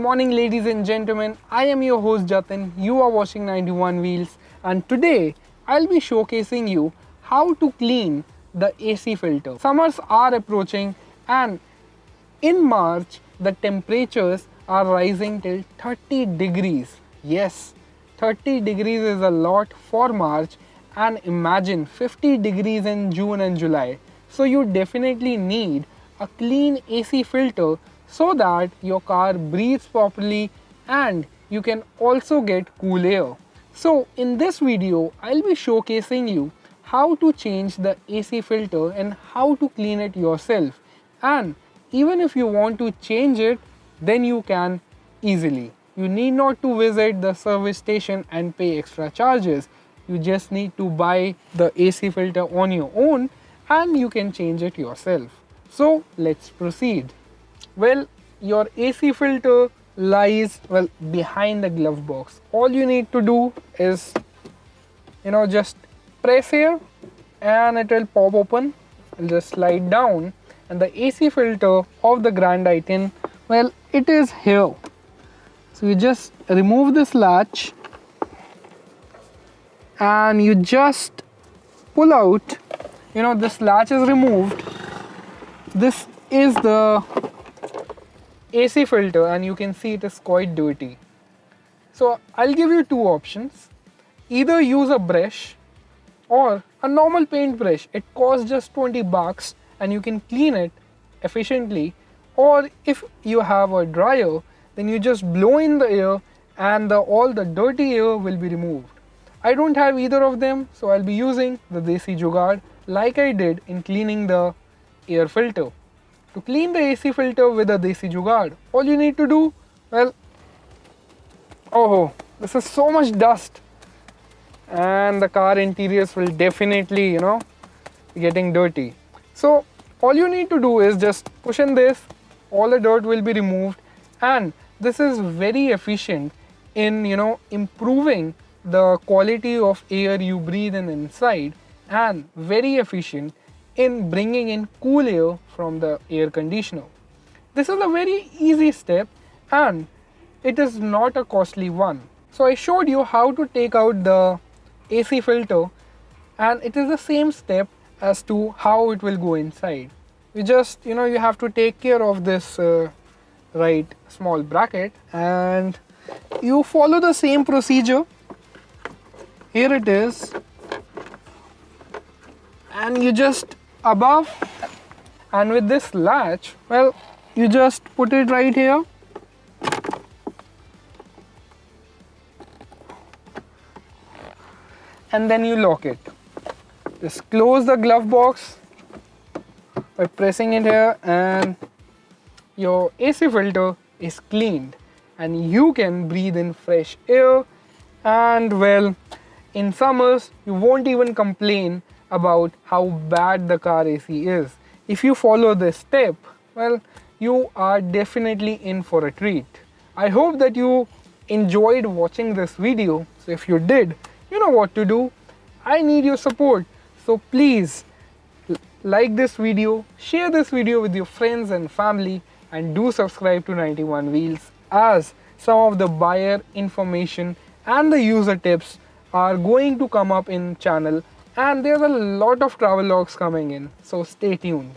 morning, ladies and gentlemen. I am your host Jatin. You are watching 91 Wheels, and today I'll be showcasing you how to clean the AC filter. Summers are approaching, and in March the temperatures are rising till 30 degrees. Yes, 30 degrees is a lot for March, and imagine 50 degrees in June and July. So you definitely need a clean AC filter so that your car breathes properly and you can also get cool air. So in this video, I'll be showcasing you how to change the AC filter and how to clean it yourself. And even if you want to change it, then you can easily. You need not to visit the service station and pay extra charges. You just need to buy the AC filter on your own and you can change it yourself. So let's proceed. Well, your AC filter lies behind the glove box. All you need to do is just press here and it will pop open. It'll just slide down and the AC filter of the Grand Jatin, it is here. So you just remove this latch and you just pull out. This latch is removed. This is the AC filter and you can see it is quite dirty. So I'll give you two options. Either use a brush or a normal paint brush. It costs just 20 bucks and you can clean it efficiently. Or if you have a dryer, then you just blow in the air and all the dirty air will be removed. I don't have either of them, so I'll be using the Desi Jugaad like I did in cleaning the air filter. To clean the AC filter with a Desi Jugaad, all you need to do, this is so much dust and the car interiors will definitely, be getting dirty. So all you need to do is just push in this, all the dirt will be removed, and this is very efficient in, improving the quality of air you breathe in inside, and very efficient in bringing in cool air from the air conditioner. This is a very easy step and it is not a costly one. So I showed you how to take out the AC filter and it is the same step as to how it will go inside. You just, you have to take care of this right small bracket and you follow the same procedure. Here it is. And you just above, and with this latch, you just put it right here and then you lock it. Just close the glove box by pressing it here and your AC filter is cleaned and you can breathe in fresh air, and in summers you won't even complain about how bad the car AC is. If you follow this step, you are definitely in for a treat. I hope that you enjoyed watching this video. So if you did, you know what to do. I need your support. So please like this video, share this video with your friends and family, and do subscribe to 91 Wheels, as some of the buyer information and the user tips are going to come up in channel. And there's a lot of travel logs coming in, so stay tuned.